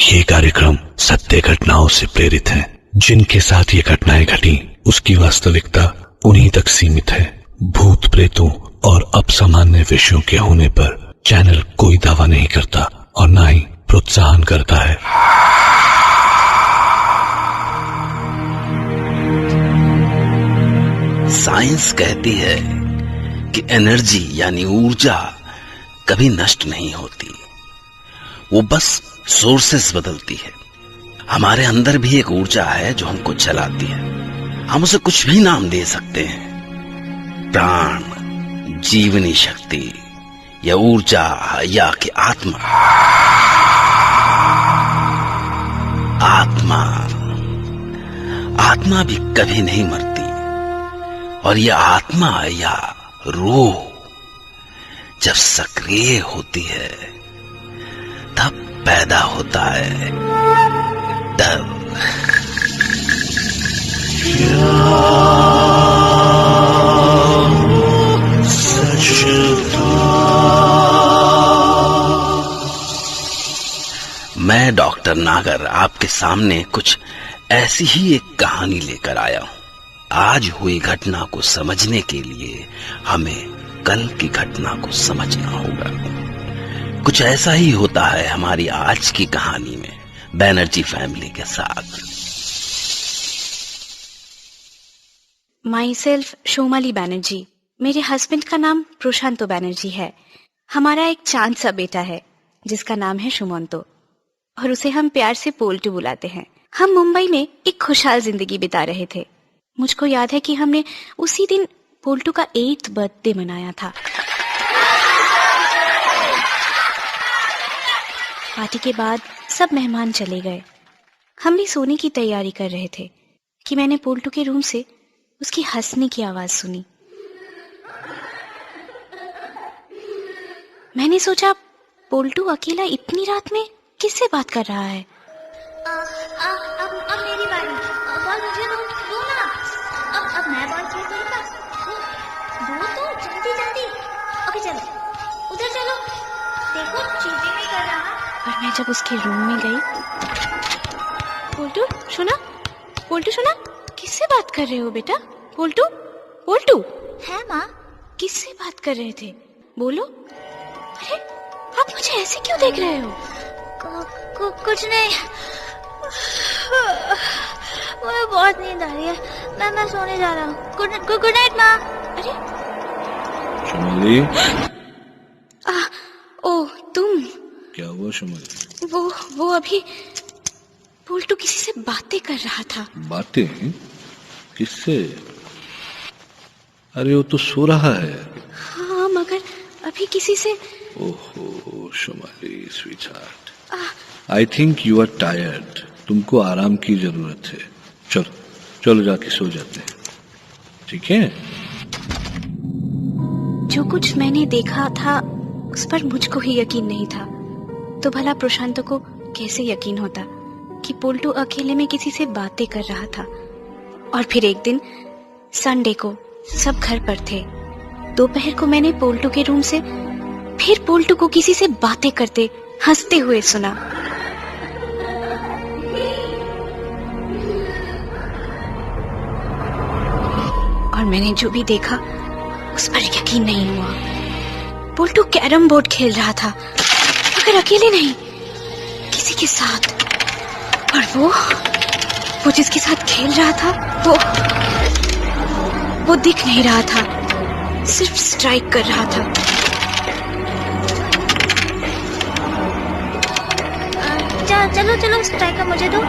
ये कार्यक्रम सत्य घटनाओं से प्रेरित है। जिनके साथ ये घटनाएं घटी उसकी वास्तविकता उन्हीं तक सीमित है। भूत प्रेतों और अपसामान्य विषयों के होने पर चैनल कोई दावा नहीं करता और ना ही प्रोत्साहन करता है। साइंस कहती है कि एनर्जी यानी ऊर्जा कभी नष्ट नहीं होती, वो बस सोर्सेस बदलती है। हमारे अंदर भी एक ऊर्जा है जो हमको चलाती है। हम उसे कुछ भी नाम दे सकते हैं, प्राण, जीवनी शक्ति या ऊर्जा या कि आत्मा। आत्मा भी कभी नहीं मरती और यह आत्मा या रूह जब सक्रिय होती है तब पैदा होता है डर। मैं डॉक्टर नागर आपके सामने कुछ ऐसी ही एक कहानी लेकर आया हूं। आज हुई घटना को समझने के लिए हमें कल की घटना को समझना होगा। कुछ ऐसा ही होता है हमारी आज की कहानी में बैनर्जी फैमिली के साथ। Myself Shomali Banerjee. मेरे हस्बैंड का नाम प्रशांतो बैनर्जी है। हमारा एक चांद सा बेटा है जिसका नाम है सुमंतो और उसे हम प्यार से पोल्टू बुलाते हैं। हम मुंबई में एक खुशहाल जिंदगी बिता रहे थे। मुझको याद है कि हमने उसी दिन पोल्टू का 8th बर्थडे मनाया था। पार्टी के बाद सब मेहमान चले गए। हम भी सोने की तैयारी कर रहे थे कि मैंने पोल्टू के रूम से उसकी हंसने की आवाज सुनी। मैंने सोचा पोल्टू अकेला इतनी रात में किससे बात कर रहा है। अब मेरी बारी। बॉल मुझे दो ना। अब मैं बॉल खेल करूंगा। दो तो जल्दी जल्दी। ओके चलो उधर चलो। देखो चीटिंग नहीं कर रहा। और मैं जब उसके रूम में गई, पोल्टू सुना, पोल्टू सुना, किससे बात कर रहे हो बेटा? पोल्टू, पोल्टू। है माँ? किससे बात कर रहे थे? बोलो। अरे आप मुझे ऐसे क्यों देख रहे हो? कुछ नहीं। मुझे बहुत नींद आ रही है। मैं सोने जा रहा हूँ। गुड नाइट माँ। अरे शोमाली। ओ तुम। क्या हुआ शोमाली? वो अभी पोल्टू किसी से बातें कर रहा था। बातें? किससे? अरे वो तो सो रहा है। हाँ मगर अभी किसी से। ओहो Shomali sweetheart, I think you are tired. तुमको आराम की जरूरत है। चलो चलो जाके सो जाते हैं, ठीक है? जो कुछ मैंने देखा था उस पर मुझको ही यकीन नहीं था, तो भला प्रशांत को कैसे यकीन होता कि पोल्टू अकेले में किसी से बातें कर रहा था। और फिर एक दिन संडे को सब घर पर थे। दोपहर को मैंने पोल्टू के रूम से फिर पोल्टू को किसी से बातें करते हंसते हुए सुना। और मैंने जो भी देखा उस पर यकीन नहीं हुआ। पोल्टू कैरम बोर्ड खेल रहा था, मगर अकेले नहीं, किसी के साथ। और वो जिसके साथ खेल रहा था वो दिख नहीं रहा था, सिर्फ स्ट्राइक कर रहा था। चलो चलो स्ट्राइकर मुझे दो।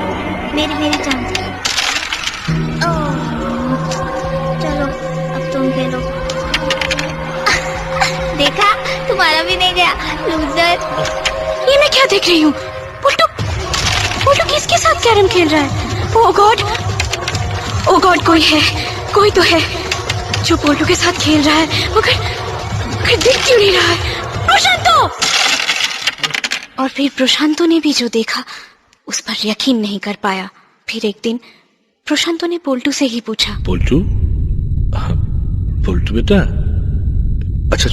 मेरी चांस। चलो अब तुम खेलो। देखा तुम्हारा भी नहीं गया लूजर। ये मैं क्या देख रही हूँ? पोल्टू किसके साथ कैरम खेल रहा है? ओह गॉड, कोई तो है जो पोल्टू के साथ खेल रहा है, मगर दिख क्यों नहीं रहा है? प्रशांतो! और फिर प्रशांतो ने भी जो देखा उस पर यकीन नहीं कर पाया। फिर एक दिन प्रशांतो ने पोल्टू से ही पूछा, पोल्टू बेटा, अच्छा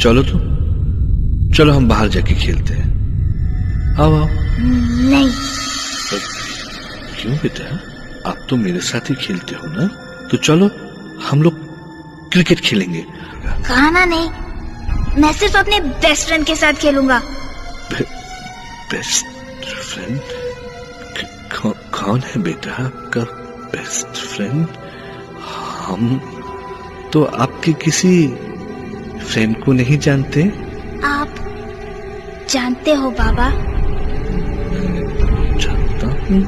चलो हम बाहर जाके खेलते हैं। आओ। नहीं, क्यों बेटा, आप तो मेरे साथ ही खेलते हो ना, तो चलो हम लोग क्रिकेट खेलेंगे। कहा ना नहीं, मैं सिर्फ अपने बेस्ट फ्रेंड के साथ खेलूंगा। Best friend? कौन है बेटा आपका बेस्ट फ्रेंड? हम तो आपके किसी फ्रेंड को नहीं जानते। आप जानते हो बाबा? जानता हूँ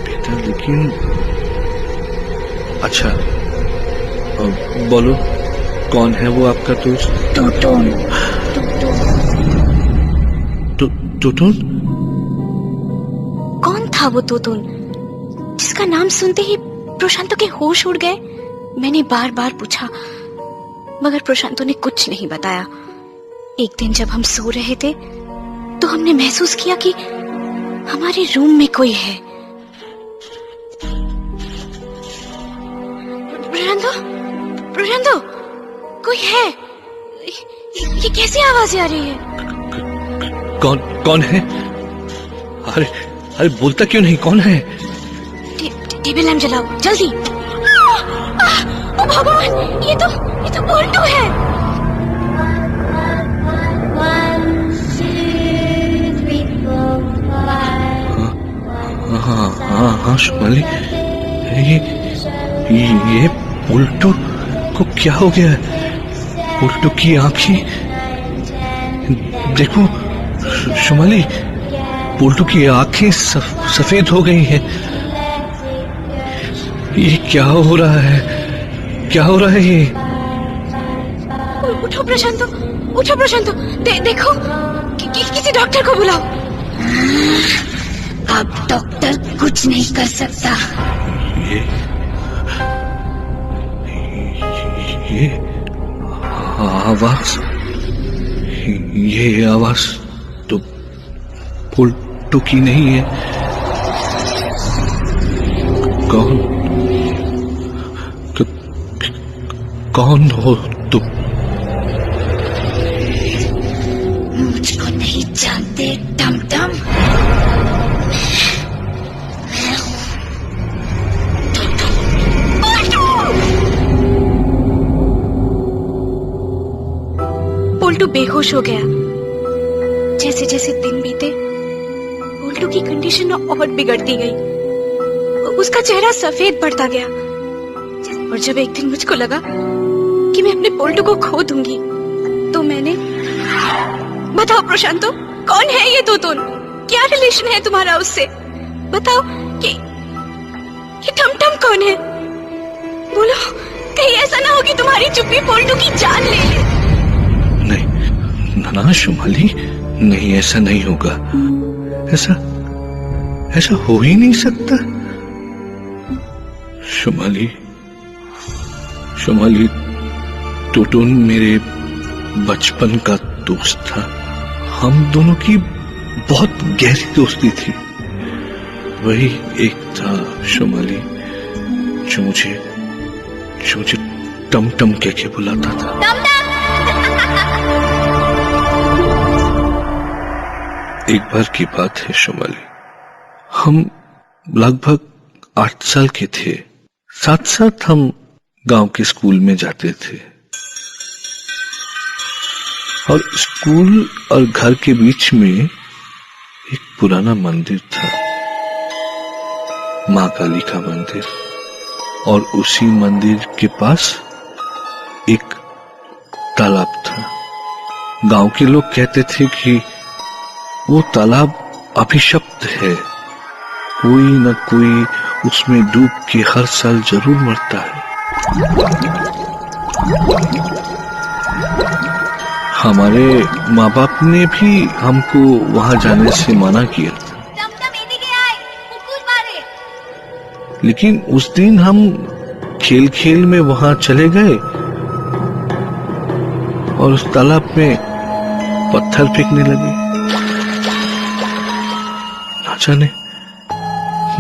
बेटा, लेकिन अच्छा बोलो, कौन है वो आपका दोस्त? टूटून। टूटून? कौन था वो तोतुन जिसका नाम सुनते ही प्रशांतो के होश उड़ गए? मैंने बार बार पूछा, मगर प्रशांतो ने कुछ नहीं बताया। एक दिन जब हम सो रहे थे तो हमने महसूस किया कि हमारे रूम में कोई है। प्रशांतो, कोई है? ये कैसी आवाजें आ रही है? कौन है? अरे बोलता क्यों नहीं, कौन है? टेबल लैम्प जलाओ जल्दी। ओ भगवान, ये तो बोल्टो है। हाँ शुमाली, ये बोल्टो को क्या हो गया? बोल्टो की आंखें देखो शुमाली, बोल्टो की आंखें सफेद हो गई हैं। ये क्या हो रहा है? क्या हो रहा है ये? उठो प्रशांतो, देखो किसी डॉक्टर को बुलाओ। अब डॉक्टर कुछ नहीं कर सकता। ये आवाज, ये आवाज तो बोल्टो की नहीं है। कौन हो तुम? मुझको नहीं जानते टमटम। बोल्टो बेहोश हो गया। जैसे जैसे दिन बीते बोल्टो की कंडीशन और बिगड़ती गई। उसका चेहरा सफेद पड़ता गया। और जब एक दिन मुझको लगा कि मैं अपने बोल्टो को खो दूंगी, तो मैंने... बताओ प्रशांतो, कौन है ये तोतुन? क्या रिलेशन है तुम्हारा उससे? बताओ कि टमटम कौन है? बोलो, कहीं ऐसा ना हो कि तुम्हारी चुप्पी बोल्टो की जान ले ले। नहीं ना शुमाली, नहीं, ऐसा नहीं होगा। ऐसा हो ही नहीं सकता। शुमाली, टूटून मेरे बचपन का दोस्त था। हम दोनों की बहुत गहरी दोस्ती थी। वही एक था शुमाली जो मुझे टमटम कह के बुलाता था। एक बार की बात है शुमाली, हम लगभग 8 साल के थे। साथ साथ हम गांव के स्कूल में जाते थे, और स्कूल और घर के बीच में एक पुराना मंदिर था, माँ काली का मंदिर। और उसी मंदिर के पास एक तालाब था। गांव के लोग कहते थे कि वो तालाब अभिशप्त है, कोई न कोई उसमें डूब के हर साल जरूर मरता है। हमारे माँ बाप ने भी हमको वहां जाने से मना किया था, लेकिन उस दिन हम खेल खेल में वहां चले गए और उस तालाब में पत्थर फेंकने लगे। ना जाने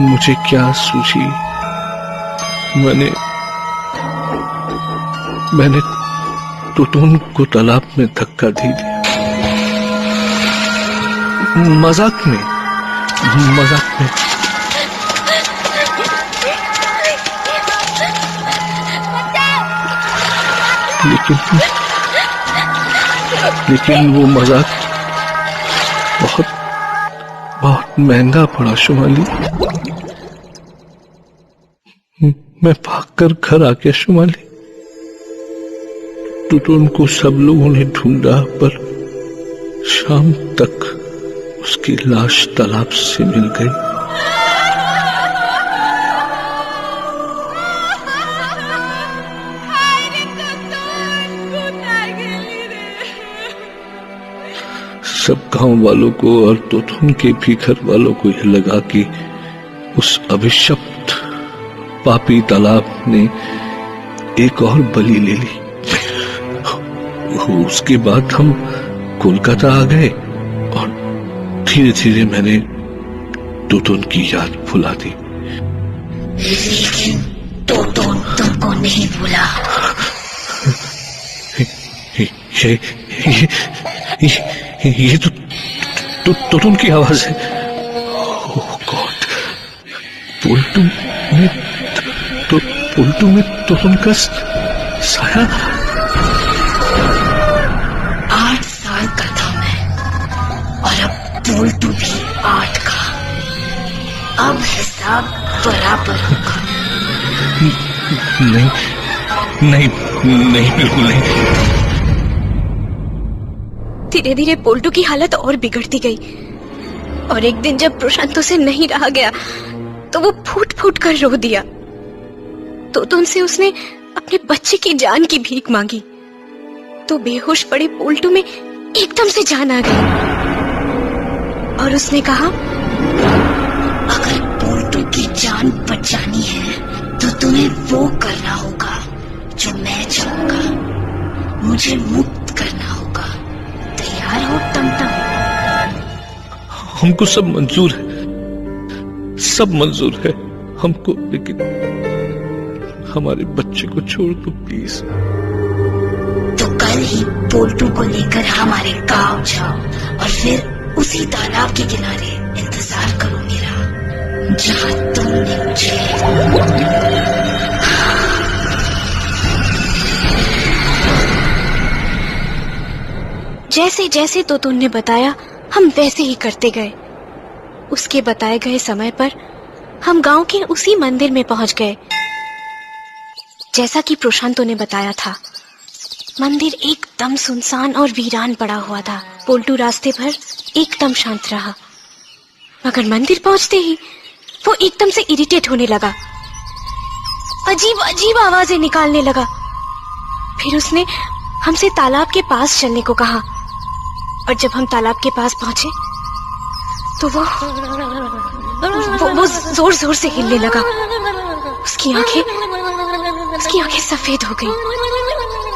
मुझे क्या सूझी, मैंने टूटून को तालाब में धक्का दे दिया। मजाक में। लेकिन वो मजाक बहुत महंगा पड़ा शुमाली। मैं भागकर घर आ गया शुमाली। टुटुन को सब लोगों ने ढूंढा, पर शाम तक उसकी लाश तालाब से मिल गई। सब गांव वालों को और टुटुन के भी घर वालों को यह लगा कि उस अभिशप्त पापी तालाब ने एक और बलि ले ली। उसके बाद हम कोलकाता आ गए और धीरे धीरे मैंने टुटुन की याद भुला दी। लेकिन टुटुन तुमको नहीं भूला। ये तो टुटुन की आवाज है। ओह गॉड, पुलटू में टुटुन का साया। 8 साल का था मैं, और अब पुलटू भी 8 का। अब हिसाब बराबर होगा। नहीं, बिल्कुल नहीं। धीरे धीरे पोल्टू की हालत और बिगड़ती गई, और एक दिन जब प्रशांत उसे नहीं रहा गया तो वो फूट फूट कर रो दिया। तो उनसे उसने अपने बच्चे की जान की भीख मांगी। तो बेहोश पड़े पोल्टू में एकदम से जान आ गई, और उसने कहा, अगर पोल्टू की जान बचानी है तो तुम्हें वो करना होगा जो मैं चाहूंगा। मुझे मुक्त करना होगा। तैयार हो टमटम? हमको सब मंजूर है हमको, लेकिन हमारे बच्चे को छोड़ दो प्लीज। तो कल ही पोल्टू को लेकर हमारे गांव जाओ, और फिर उसी तालाब के किनारे इंतजार करो मेरा, जहां तुमने मुझे। जैसे जैसे तोतुन ने बताया हम वैसे ही करते गए। उसके बताए गए समय पर हम गांव के उसी मंदिर में पहुंच गए जैसा कि प्रशांतो ने बताया था। मंदिर एकदम सुनसान और वीरान पड़ा हुआ था। पोल्टू रास्ते भर एकदम शांत रहा, मगर मंदिर पहुंचते ही वो एकदम से इरिटेट होने लगा। अजीब अजीब आवाजें निकालने लगा। फिर उसने हमसे तालाब के पास चलने को कहा, और जब हम तालाब के पास पहुंचे तो वो जोर जोर से हिलने लगा। उसकी आंखें सफेद हो गईं।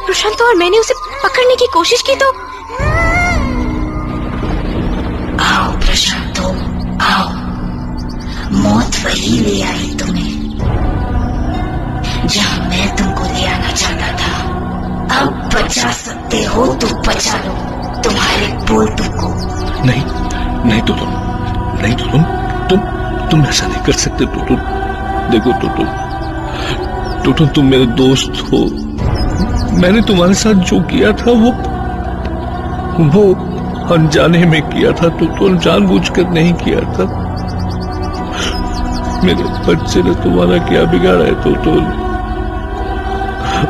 प्रशांत और मैंने उसे पकड़ने की कोशिश की तो। आओ प्रशांतो, आओ। मौत वही ले आई तुम्हें जहां मैं तुमको ले आना चाहता था। अब बचा सकते हो तो बचा लो तुम्हारे पोल्टू को। नहीं तुम ऐसा नहीं कर सकते टुटुन। देखो टुटुन, तुम मेरे दोस्त हो। मैंने तुम्हारे साथ जो किया था वो अनजाने में किया था टुटुन, जानबूझकर नहीं किया था। मेरे बच्चे ने तुम्हारा क्या बिगाड़ा है टुटुन?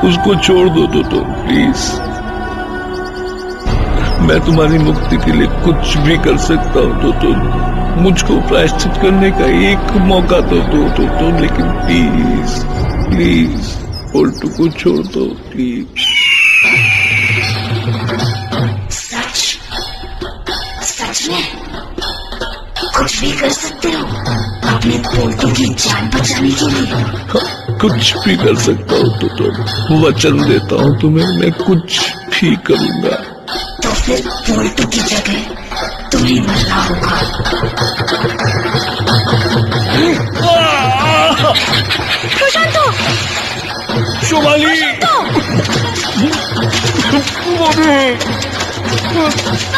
उसको छोड़ दो टुटुन प्लीज। मैं तुम्हारी मुक्ति के लिए कुछ भी कर सकता हूँ टुटुन। मुझको प्रायश्चित करने का एक मौका तो दो टुटुन, लेकिन प्लीज पोल्टू को छोड़ दो प्लीज। सच में कुछ भी कर सकते हो अपने पोल्टू की जान बचाने के लिए? कुछ भी कर सकता हूँ टुटुन, वचन देता हूँ तुम्हें, मैं कुछ भी करूंगा। तो फिर पोल्टू की जगह तुम्हें मरना होगा। प्रशांतो! शुमाली!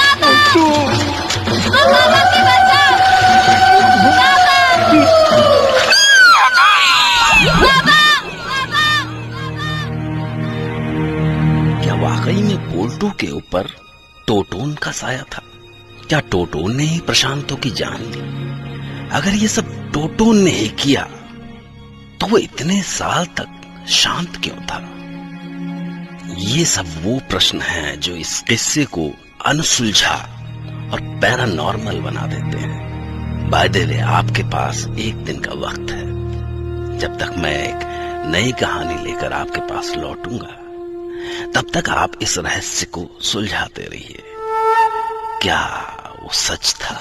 प्रशांतो! पापा की बचाओ। क्या वाकई में बोल्टू के ऊपर टोटोन का साया था? क्या टोटोन ने ही प्रशांतों की जान ली? अगर ये सब टोटोन ने ही किया तो वो इतने साल तक शांत क्यों था? ये सब वो प्रश्न हैं जो इस किस्से को अनसुलझा और पैरानॉर्मल बना देते हैं। बाय द वे, आपके पास एक दिन का वक्त है। जब तक मैं एक नई कहानी लेकर आपके पास लौटूंगा, तब तक आप इस रहस्य को सुलझाते रहिए। क्या वो सच था?